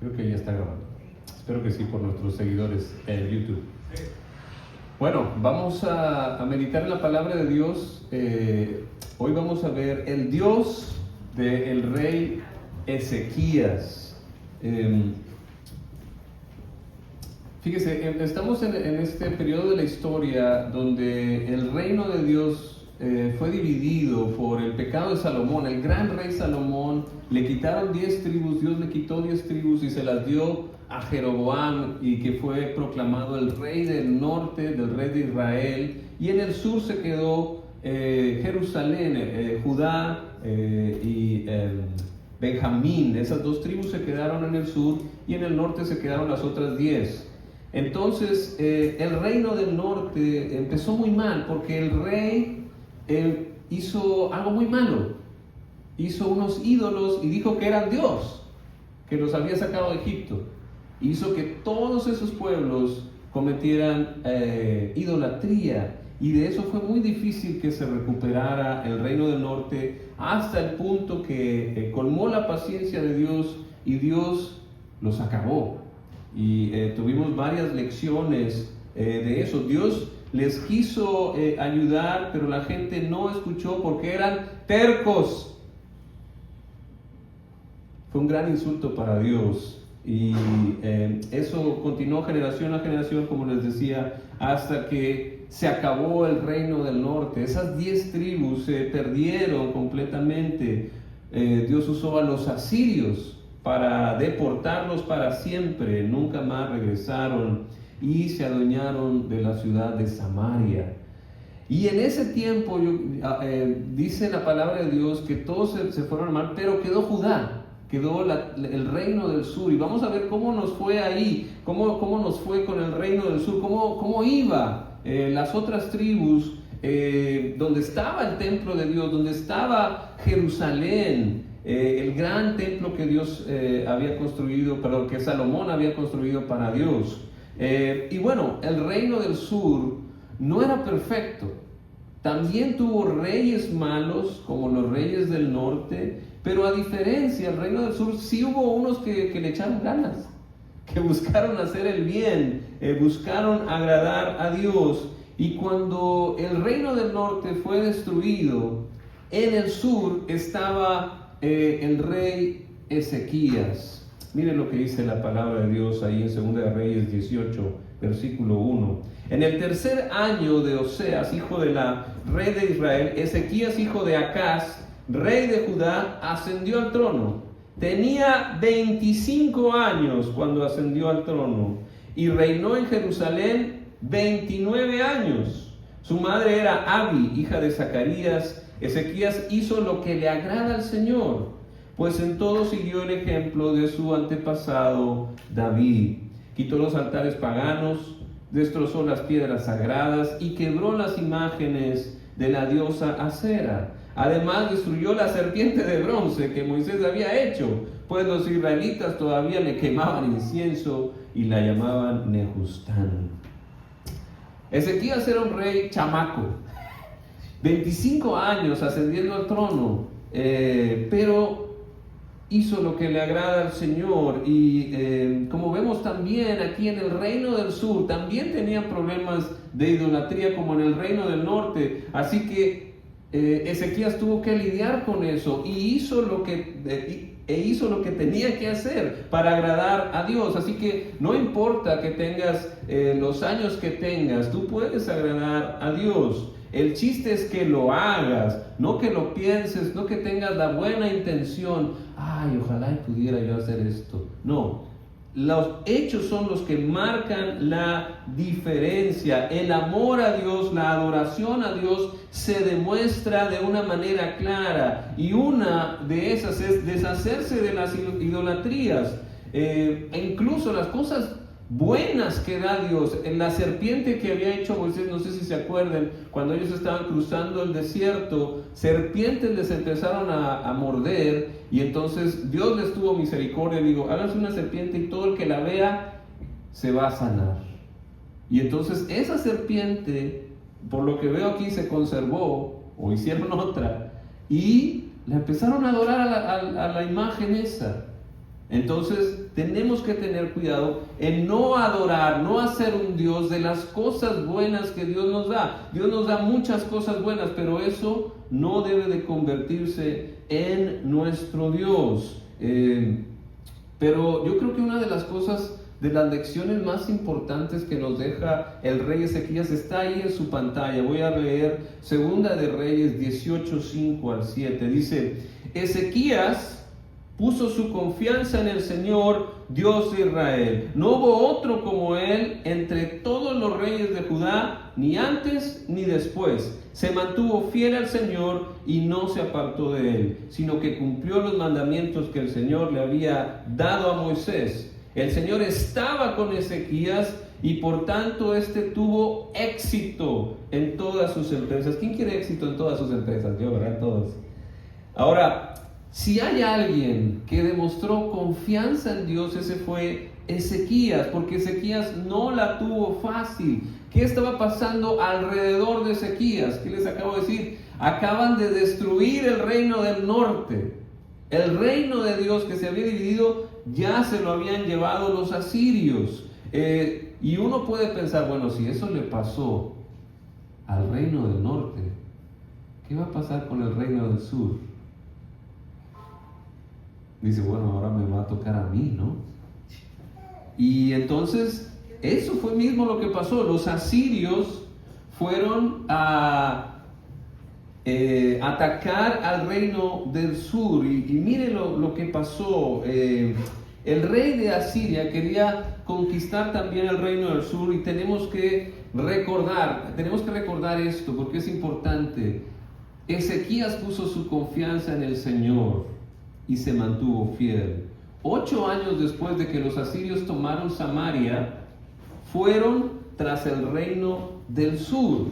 Creo que ya está grabando. Espero que sí, por nuestros seguidores en YouTube. Bueno, vamos a meditar en la palabra de Dios. Hoy vamos a ver el Dios del rey Ezequías. Fíjese, estamos en este periodo de la historia donde el reino de Dios fue dividido por el pecado de Salomón. El gran rey Salomón le quitaron 10 tribus, Dios le quitó 10 tribus y se las dio a Jeroboam, y que fue proclamado el rey del norte, del rey de Israel, y en el sur se quedó Jerusalén, Judá y Benjamín. Esas 2 tribus se quedaron en el sur y en el norte se quedaron las otras 10. Entonces el reino del norte empezó muy mal porque el rey hizo algo muy malo. Hizo unos ídolos y dijo que eran Dios, que los había sacado de Egipto. Hizo que todos esos pueblos cometieran idolatría, y de eso fue muy difícil que se recuperara el reino del norte, hasta el punto que colmó la paciencia de Dios y Dios los acabó. Y tuvimos varias lecciones de eso. Dios les quiso ayudar, pero la gente no escuchó porque eran tercos. Fue un gran insulto para Dios. Y eso continuó generación a generación, como les decía, hasta que se acabó el reino del norte. Esas 10 tribus se perdieron completamente. Dios usó a los asirios para deportarlos para siempre. Nunca más regresaron y se adueñaron de la ciudad de Samaria. Y en ese tiempo dice la palabra de Dios que todos se fueron al mar, pero quedó Judá. Quedó el reino del sur, y vamos a ver cómo nos fue ahí, cómo nos fue con el reino del sur, cómo iba las otras tribus, donde estaba el templo de Dios, donde estaba Jerusalén, el gran templo que Dios había construido, perdón, que Salomón había construido para Dios. Y bueno, el reino del sur no era perfecto. También tuvo reyes malos, como los reyes del norte, pero a diferencia, el reino del sur sí hubo unos que le echaron ganas, que buscaron hacer el bien, buscaron agradar a Dios. Y cuando el reino del norte fue destruido, en el sur estaba el rey Ezequías. Miren lo que dice la palabra de Dios ahí en 2 Reyes 18, versículo 1. En el tercer año de Oseas, hijo de la rey de Israel, Ezequías, hijo de Acaz, rey de Judá, ascendió al trono. Tenía 25 años cuando ascendió al trono y reinó en Jerusalén 29 años. Su madre era Abi, hija de Zacarías. Ezequías hizo lo que le agrada al Señor, pues en todo siguió el ejemplo de su antepasado David. Quitó los altares paganos, destrozó las piedras sagradas y quebró las imágenes de la diosa Acera. Además destruyó la serpiente de bronce que Moisés había hecho, pues los israelitas todavía le quemaban incienso y la llamaban Nehustán. Ezequías era un rey chamaco, 25 años ascendiendo al trono, pero hizo lo que le agrada al Señor. Y como vemos también aquí en el reino del sur, también tenían problemas de idolatría como en el reino del norte. Así que Ezequías tuvo que lidiar con eso y hizo lo que tenía que hacer para agradar a Dios. Así que no importa que tengas los años que tengas, tú puedes agradar a Dios. El chiste es que lo hagas, no que lo pienses, no que tengas la buena intención. Ay, ojalá y pudiera yo hacer esto. No, los hechos son los que marcan la diferencia. El amor a Dios, la adoración a Dios se demuestra de una manera clara, y una de esas es deshacerse de las idolatrías, e incluso las cosas buenas que da Dios. En la serpiente que había hecho Moisés, no sé si se acuerdan, cuando ellos estaban cruzando el desierto, serpientes les empezaron a morder, y entonces Dios les tuvo misericordia y dijo: háganse una serpiente y todo el que la vea se va a sanar. Y entonces esa serpiente, por lo que veo aquí, se conservó, o hicieron otra, y la empezaron a adorar a la imagen esa. Entonces tenemos que tener cuidado en no adorar, no hacer un Dios de las cosas buenas que Dios nos da. Dios nos da muchas cosas buenas, pero eso no debe de convertirse en nuestro Dios. Pero yo creo que una de las cosas, de las lecciones más importantes que nos deja el rey Ezequías está ahí en su pantalla. Voy a leer Segunda de Reyes 18, 5 al 7. Dice: Ezequías puso su confianza en el Señor, Dios de Israel. No hubo otro como él entre todos los reyes de Judá, ni antes ni después. Se mantuvo fiel al Señor y no se apartó de él, sino que cumplió los mandamientos que el Señor le había dado a Moisés. El Señor estaba con Ezequías y por tanto éste tuvo éxito en todas sus empresas. ¿Quién quiere éxito en todas sus empresas? Yo, ¿verdad? Todos. Ahora, si hay alguien que demostró confianza en Dios, ese fue Ezequías, porque Ezequías no la tuvo fácil. ¿Qué estaba pasando alrededor de Ezequías? ¿Qué les acabo de decir? Acaban de destruir el reino del norte. El reino de Dios que se había dividido ya se lo habían llevado los asirios. Y uno puede pensar, bueno, si eso le pasó al reino del norte, ¿qué va a pasar con el reino del sur? Dice, bueno, ahora me va a tocar a mí, ¿no? Y entonces, eso fue mismo lo que pasó. Los asirios fueron a atacar al reino del sur. Y mire lo que pasó. El rey de Asiria quería conquistar también el reino del sur. Y tenemos que recordar esto porque es importante. Ezequías puso su confianza en el Señor y se mantuvo fiel. 8 años después de que los asirios tomaron Samaria, fueron tras el reino del sur.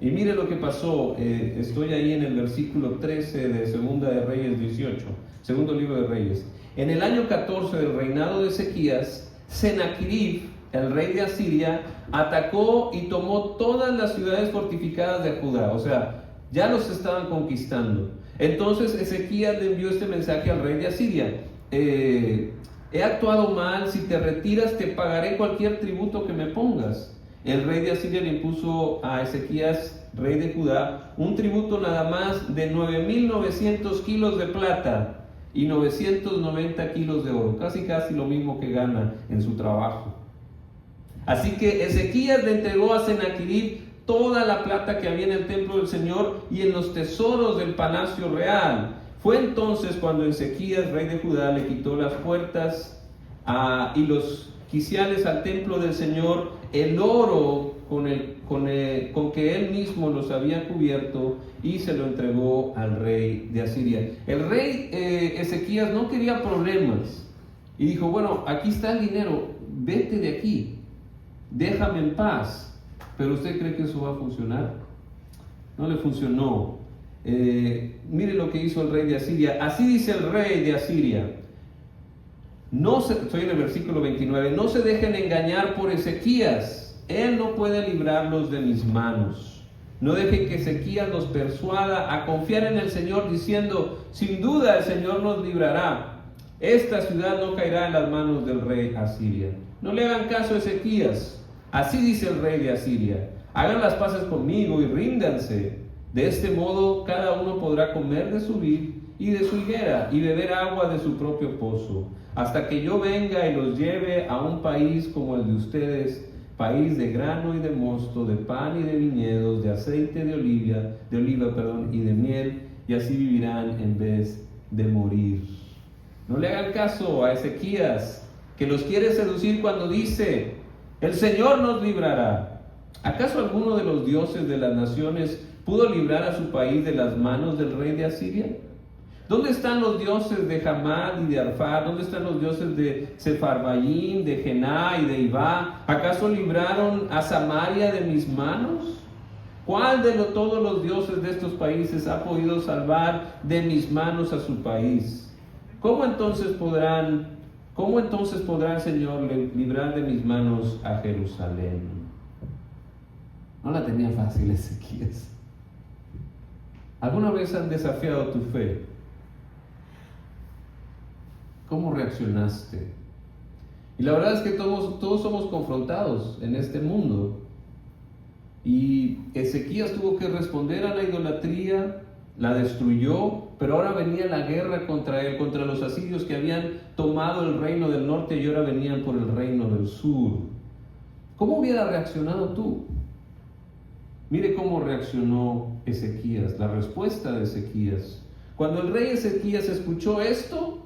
Y mire lo que pasó. Estoy ahí en el versículo 13 de Segunda de Reyes 18, segundo libro de Reyes. En el año 14 del reinado de Ezequías, Sennacherib, el rey de Asiria, atacó y tomó todas las ciudades fortificadas de Judá. O sea, ya los estaban conquistando. Entonces Ezequías le envió este mensaje al rey de Asiria: he actuado mal, si te retiras te pagaré cualquier tributo que me pongas. El rey de Asiria le impuso a Ezequías, rey de Judá, un tributo nada más de 9,900 kilos de plata y 990 kilos de oro, casi lo mismo que gana en su trabajo. Así que Ezequías le entregó a Sennacherib toda la plata que había en el templo del Señor y en los tesoros del palacio real. Fue entonces cuando Ezequías, rey de Judá, le quitó las puertas y los quiciales al templo del Señor, el oro con que él mismo los había cubierto, y se lo entregó al rey de Asiria. El rey Ezequías no quería problemas y dijo: bueno, aquí está el dinero, vete de aquí, déjame en paz. ¿Pero usted cree que eso va a funcionar? No le funcionó. Mire lo que hizo el rey de Asiria. Así dice el rey de Asiria. Estoy en el versículo 29. No se dejen engañar por Ezequías. Él no puede librarlos de mis manos. No dejen que Ezequías los persuada a confiar en el Señor, diciendo: sin duda el Señor nos librará. Esta ciudad no caerá en las manos del rey Asiria. No le hagan caso a Ezequías. Así dice el rey de Asiria: hagan las paces conmigo y ríndanse. De este modo cada uno podrá comer de su vid y de su higuera y beber agua de su propio pozo, hasta que yo venga y los lleve a un país como el de ustedes, país de grano y de mosto, de pan y de viñedos, de aceite de oliva, y de miel, y así vivirán en vez de morir. No le hagan caso a Ezequías, que los quiere seducir cuando dice: el Señor nos librará. ¿Acaso alguno de los dioses de las naciones pudo librar a su país de las manos del rey de Asiria? ¿Dónde están los dioses de Hamad y de Arfad? ¿Dónde están los dioses de Sefarbayim, de Gená y de Ibá? ¿Acaso libraron a Samaria de mis manos? ¿Cuál de todos los dioses de estos países ha podido salvar de mis manos a su país? ¿Cómo entonces podrá el Señor librar de mis manos a Jerusalén? No la tenía fácil Ezequías. ¿Alguna vez han desafiado tu fe? ¿Cómo reaccionaste? Y la verdad es que todos somos confrontados en este mundo. Y Ezequías tuvo que responder a la idolatría, la destruyó, pero ahora venía la guerra contra él, contra los asirios que habían tomado el reino del norte y ahora venían por el reino del sur. ¿Cómo hubiera reaccionado tú? Mire cómo reaccionó Ezequías, la respuesta de Ezequías. Cuando el rey Ezequías escuchó esto,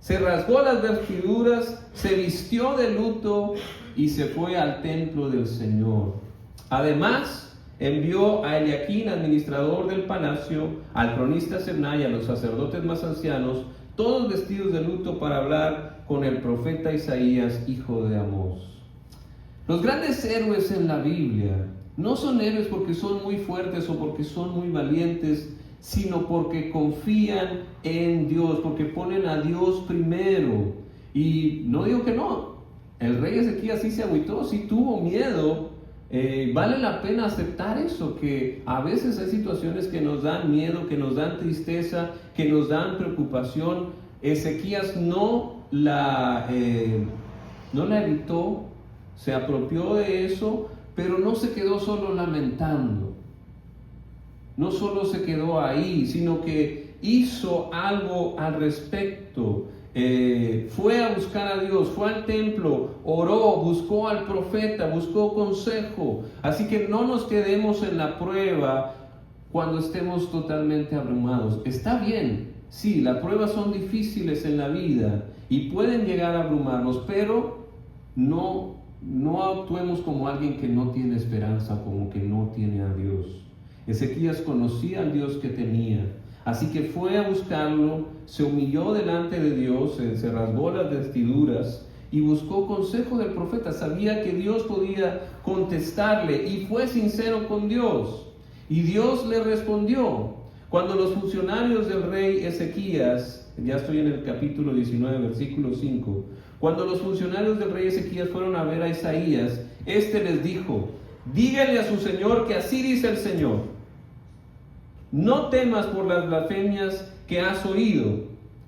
se rasgó las vestiduras, se vistió de luto y se fue al templo del Señor. Además, envió a Eliaquín, administrador del palacio, al cronista Sebna y a los sacerdotes más ancianos, todos vestidos de luto, para hablar con el profeta Isaías, hijo de Amós. Los grandes héroes en la Biblia no son héroes porque son muy fuertes o porque son muy valientes, sino porque confían en Dios, porque ponen a Dios primero. Y no digo que no, el rey Ezequías sí se agüitó, sí tuvo miedo. Vale la pena aceptar eso, que a veces hay situaciones que nos dan miedo, que nos dan tristeza, que nos dan preocupación. Ezequías no la evitó, se apropió de eso, pero no se quedó solo lamentando. No solo se quedó ahí, sino que hizo algo al respecto. Fue a buscar a Dios, fue al templo, oró, buscó al profeta, buscó consejo. Así que no nos quedemos en la prueba cuando estemos totalmente abrumados. Está bien, sí, las pruebas son difíciles en la vida y pueden llegar a abrumarnos, pero no actuemos como alguien que no tiene esperanza, como que no tiene a Dios. Ezequías conocía al Dios que tenía, así que fue a buscarlo, se humilló delante de Dios, se rasgó las vestiduras y buscó consejo del profeta. Sabía que Dios podía contestarle y fue sincero con Dios. Y Dios le respondió. Cuando los funcionarios del rey Ezequías, ya estoy en el capítulo 19, versículo 5, cuando los funcionarios del rey Ezequías fueron a ver a Isaías, éste les dijo: dígale a su señor que así dice el Señor: no temas por las blasfemias que has oído,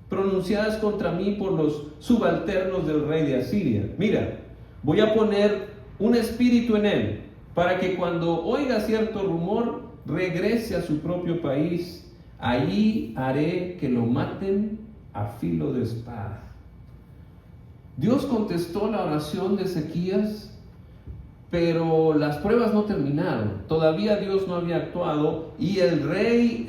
pronunciadas contra mí por los subalternos del rey de Asiria. Mira, voy a poner un espíritu en él, para que cuando oiga cierto rumor, regrese a su propio país. Allí haré que lo maten a filo de espada. Dios contestó la oración de Ezequías, pero las pruebas no terminaron. Todavía Dios no había actuado y el rey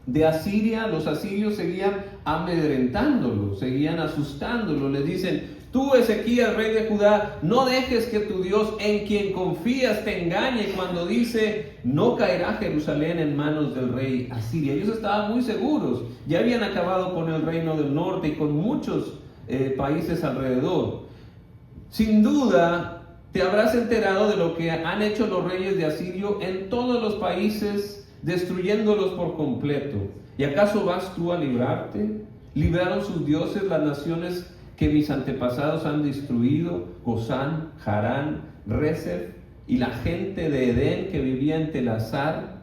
de Asiria, los asirios seguían amedrentándolo, seguían asustándolo. Le dicen: tú, Ezequías, rey de Judá, no dejes que tu Dios, en quien confías, te engañe cuando dice: no caerá Jerusalén en manos del rey Asiria. Ellos estaban muy seguros, ya habían acabado con el reino del norte y con muchos países alrededor. Sin duda te habrás enterado de lo que han hecho los reyes de Asirio en todos los países, destruyéndolos por completo. ¿Y acaso vas tú a librarte? ¿Libraron sus dioses las naciones que mis antepasados han destruido? Gozán, Harán, Rezef y la gente de Edén que vivía en Telasar.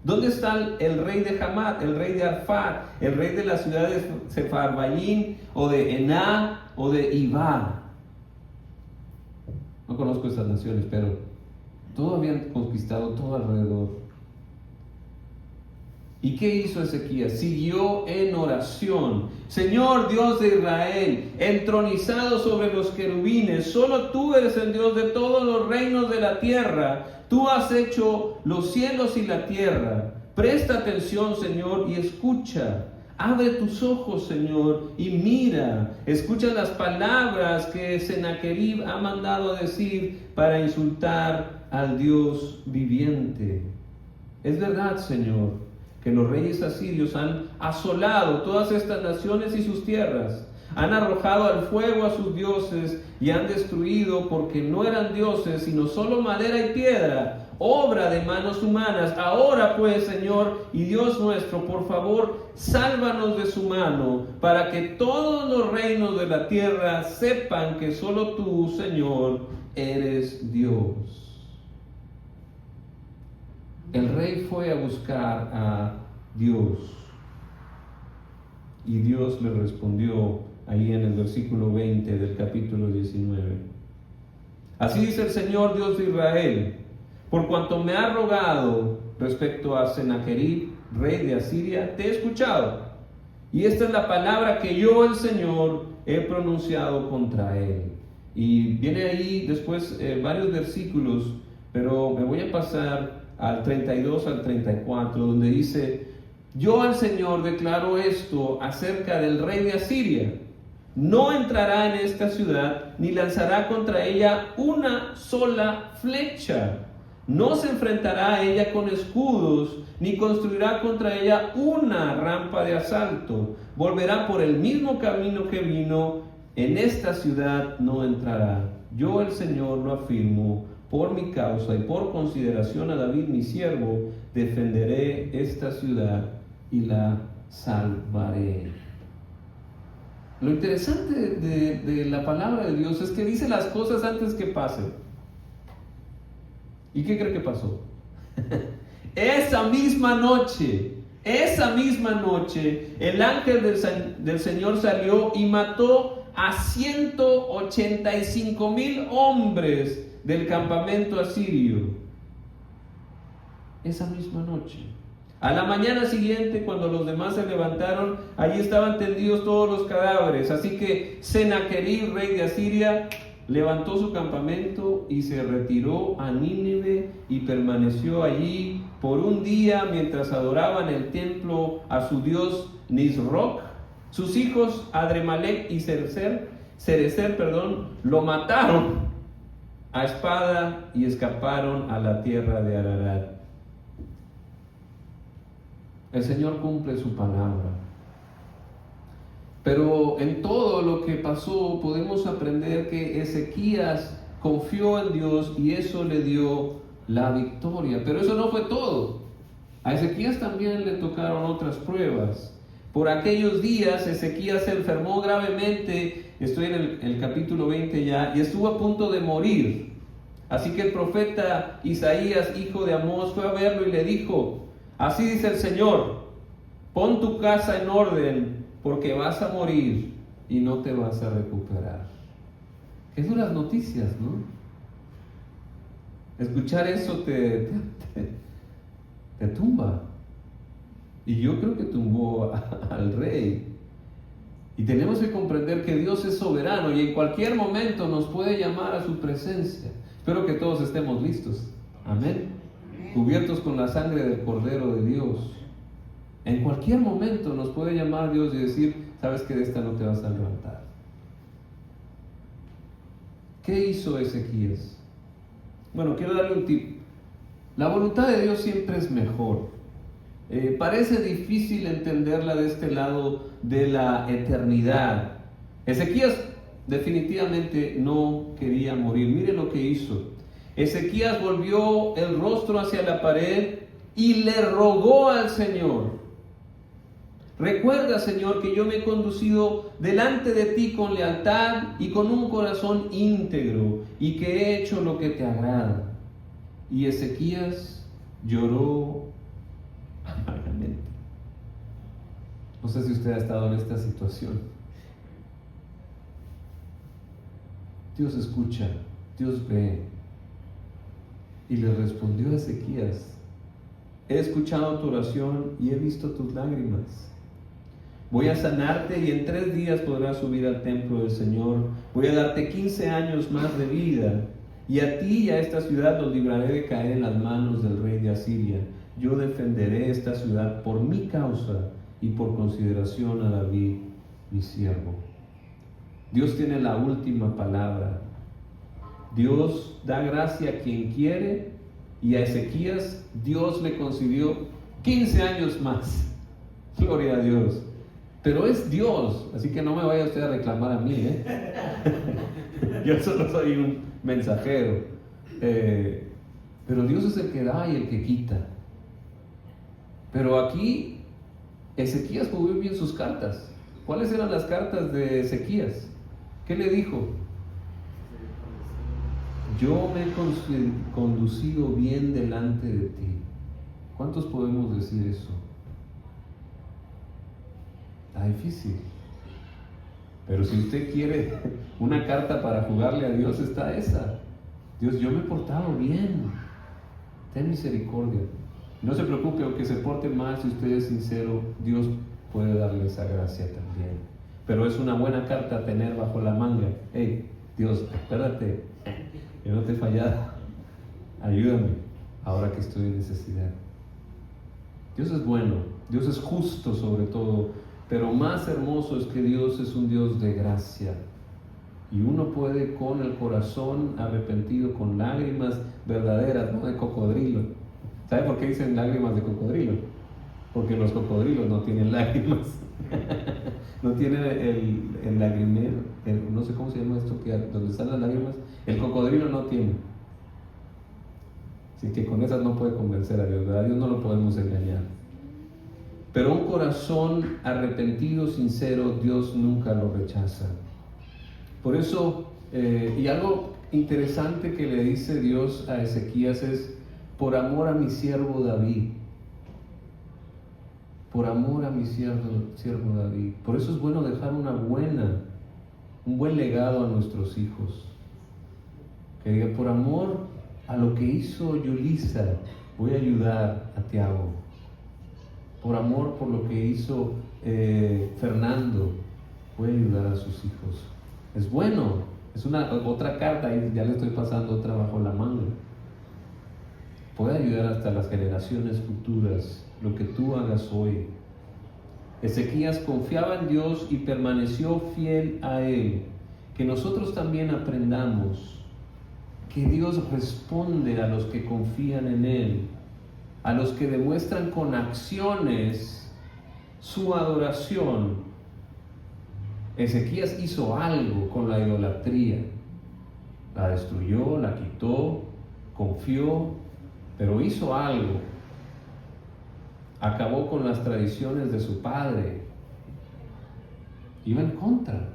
¿Dónde está el rey de Hamat, el rey de Arfad, el rey de la ciudad de Sefarbayín, o de Ená, o de Ibá? No conozco estas naciones, pero todos habían conquistado todo alrededor. ¿Y qué hizo Ezequías? Siguió en oración. Señor Dios de Israel, entronizado sobre los querubines, solo tú eres el Dios de todos los reinos de la tierra. Tú has hecho los cielos y la tierra. Presta atención, Señor, y escucha. Abre tus ojos, Señor, y mira. Escucha las palabras que Sennacherib ha mandado a decir para insultar al Dios viviente. Es verdad, Señor, que los reyes asirios han asolado todas estas naciones y sus tierras. Han arrojado al fuego a sus dioses y han destruido, porque no eran dioses, sino solo madera y piedra, obra de manos humanas. Ahora pues, Señor y Dios nuestro, por favor, sálvanos de su mano, para que todos los reinos de la tierra sepan que solo tú, Señor, eres Dios. El rey fue a buscar a Dios. Y Dios le respondió ahí en el versículo 20 del capítulo 19. Así dice el Señor Dios de Israel: por cuanto me ha rogado respecto a Sennacherib, rey de Asiria, te he escuchado. Y esta es la palabra que yo, el Señor, he pronunciado contra él. Y viene ahí después varios versículos, pero me voy a pasar al 32 al 34, donde dice: yo, el Señor, declaro esto acerca del rey de Asiria: no entrará en esta ciudad, ni lanzará contra ella una sola flecha. No se enfrentará a ella con escudos, ni construirá contra ella una rampa de asalto. Volverá por el mismo camino que vino, en esta ciudad no entrará. Yo, el Señor, lo afirmo, por mi causa y por consideración a David mi siervo, defenderé esta ciudad y la salvaré. Lo interesante de la palabra de Dios es que dice las cosas antes que pasen. ¿Y qué cree que pasó? Esa misma noche, el ángel del Señor salió y mató a 185,000 hombres del campamento asirio. Esa misma noche. A la mañana siguiente, cuando los demás se levantaron, allí estaban tendidos todos los cadáveres. Así que Sennacherib, rey de Asiria, levantó su campamento y se retiró a Nínive y permaneció allí por un día mientras adoraban el templo a su dios Nisroch. Sus hijos Adremalec y Cerecer, lo mataron a espada y escaparon a la tierra de Ararat. El Señor cumple su palabra. Pero en todo lo que pasó podemos aprender que Ezequías confió en Dios y eso le dio la victoria. Pero eso no fue todo. A Ezequías también le tocaron otras pruebas. Por aquellos días Ezequías se enfermó gravemente, estoy en el capítulo 20 ya, y estuvo a punto de morir. Así que el profeta Isaías, hijo de Amós, fue a verlo y le dijo: así dice el Señor, pon tu casa en orden, porque vas a morir y no te vas a recuperar. Qué duras noticias, ¿no? Escuchar eso te tumba. Y yo creo que tumbó al rey. Y tenemos que comprender que Dios es soberano y en cualquier momento nos puede llamar a su presencia. Espero que todos estemos listos. Amén. Cubiertos con la sangre del Cordero de Dios. En cualquier momento nos puede llamar Dios y decir: sabes que de esta no te vas a levantar. ¿Qué hizo Ezequías? Bueno, quiero darle un tip. La voluntad de Dios siempre es mejor. Parece difícil entenderla de este lado de la eternidad. Ezequías definitivamente no quería morir. Mire lo que hizo. Ezequías volvió el rostro hacia la pared y le rogó al Señor: recuerda, Señor, que yo me he conducido delante de ti con lealtad y con un corazón íntegro, y que he hecho lo que te agrada. Y Ezequías lloró amargamente. No sé si usted ha estado en esta situación. Dios escucha, Dios ve. Y le respondió a Ezequías: he escuchado tu oración y he visto tus lágrimas. Voy a sanarte y en 3 días podrás subir al templo del Señor. Voy a darte 15 años más de vida, y a ti y a esta ciudad los libraré de caer en las manos del rey de Asiria. Yo defenderé esta ciudad por mi causa y por consideración a David, mi siervo. Dios tiene la última palabra. Dios da gracia a quien quiere, y a Ezequías Dios le concedió 15 años más. Gloria a Dios. Pero es Dios, así que no me vaya usted a reclamar a mí, Yo solo soy un mensajero. Pero Dios es el que da y el que quita. Pero aquí Ezequías jugó bien sus cartas. ¿Cuáles eran las cartas de Ezequías? ¿Qué le dijo? Yo me he conducido bien delante de ti. ¿Cuántos podemos decir eso? difícil. Pero si usted quiere una carta para jugarle a Dios, está esa. Dios, yo me he portado bien, ten misericordia. No se preocupe, aunque se porte mal, si usted es sincero, Dios puede darle esa gracia también. Pero es una buena carta a tener bajo la manga. Hey, Dios, acuérdate, yo no te he fallado, ayúdame ahora que estoy en necesidad. Dios es bueno, Dios es justo sobre todo, pero más hermoso es que Dios es un Dios de gracia. Y uno puede con el corazón arrepentido, con lágrimas verdaderas, no de cocodrilo. ¿Sabe por qué dicen lágrimas de cocodrilo? Porque los cocodrilos no tienen lágrimas. No tienen el lagrimero, no sé cómo se llama esto, donde están las lágrimas. El cocodrilo no tiene. Así que con esas no puede convencer a Dios, ¿verdad? A Dios no lo podemos engañar. Pero un corazón arrepentido, sincero, Dios nunca lo rechaza. Por eso, y algo interesante que le dice Dios a Ezequías es: por amor a mi siervo David. Por amor a mi siervo David. Por eso es bueno dejar un buen legado a nuestros hijos. Que diga, por amor a lo que hizo Yulisa, voy a ayudar a Tiago. Por amor por lo que hizo Fernando, voy a ayudar a sus hijos. Es bueno, es otra carta, y ya le estoy pasando otra bajo la manga. Puede ayudar hasta las generaciones futuras, lo que tú hagas hoy. Ezequías confiaba en Dios y permaneció fiel a Él. Que nosotros también aprendamos que Dios responde a los que confían en Él, a los que demuestran con acciones su adoración. Ezequías hizo algo con la idolatría, la destruyó, la quitó, confió, pero hizo algo. Acabó con las tradiciones de su padre, iba en contra.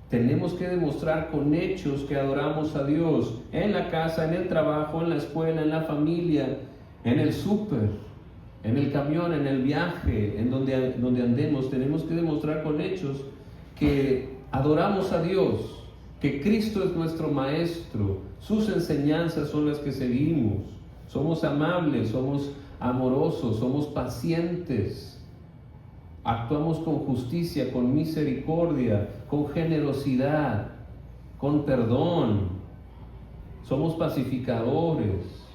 Tenemos que demostrar con hechos que adoramos a Dios, en la casa, en el trabajo, en la escuela, en la familia, en el súper, en el camión, en el viaje, en donde andemos. Tenemos que demostrar con hechos que adoramos a Dios, que Cristo es nuestro Maestro, sus enseñanzas son las que seguimos. Somos amables, somos amorosos, somos pacientes, actuamos con justicia, con misericordia, con generosidad, con perdón, somos pacificadores,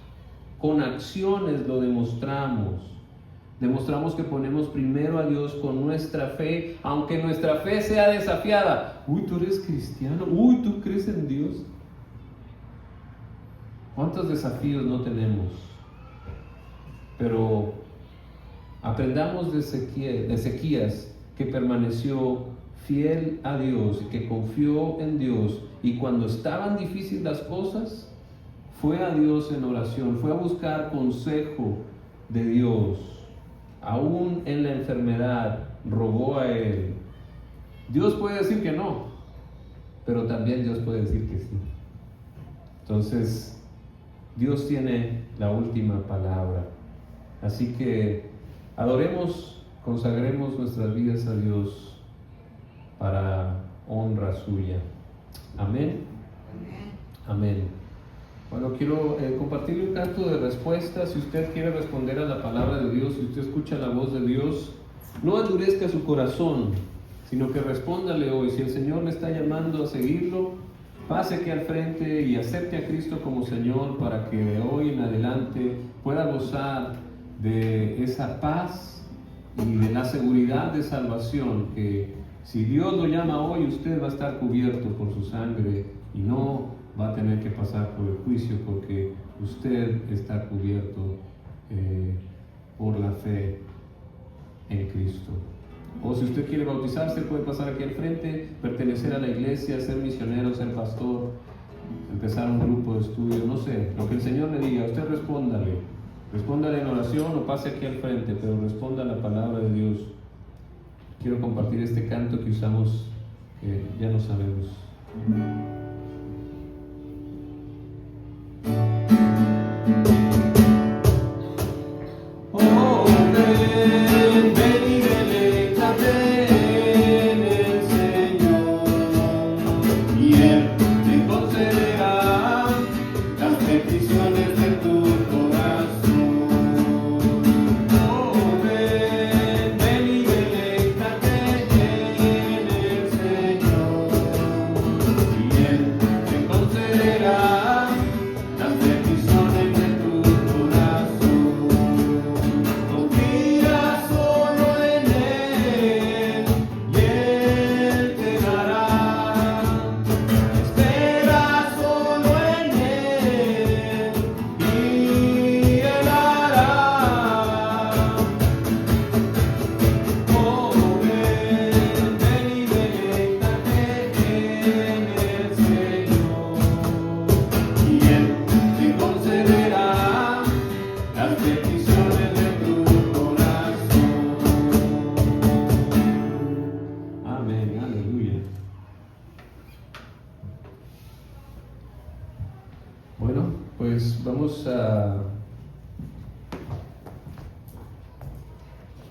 con acciones lo demostramos que ponemos primero a Dios con nuestra fe, aunque nuestra fe sea desafiada. Uy, tú eres cristiano, uy, tú crees en Dios. ¿Cuántos desafíos no tenemos? Pero aprendamos de Ezequías, que permaneció fiel a Dios y que confió en Dios, y cuando estaban difíciles las cosas, fue a Dios en oración, fue a buscar consejo de Dios. Aún en la enfermedad rogó a Él. Dios puede decir que no, pero también Dios puede decir que sí. Entonces, Dios tiene la última palabra. Así que adoremos, consagremos nuestras vidas a Dios para honra suya. Amén. Amén. Bueno, quiero compartirle un canto de respuesta. Si usted quiere responder a la palabra de Dios, si usted escucha la voz de Dios, no endurezca su corazón, sino que respóndale hoy. Si el Señor le está llamando a seguirlo, pase aquí al frente y acepte a Cristo como Señor, para que de hoy en adelante pueda gozar de esa paz y de la seguridad de salvación, que si Dios lo llama hoy, usted va a estar cubierto por su sangre y no va a tener que pasar por el juicio, porque usted está cubierto por la fe en Cristo. O si usted quiere bautizarse, puede pasar aquí al frente, pertenecer a la iglesia, ser misionero, ser pastor, empezar un grupo de estudio, no sé, lo que el Señor le diga. Usted respóndale en oración o pase aquí al frente, pero responda a la palabra de Dios. Quiero compartir este canto que usamos, ya no sabemos. Oh, ven y deleítate. pues vamos a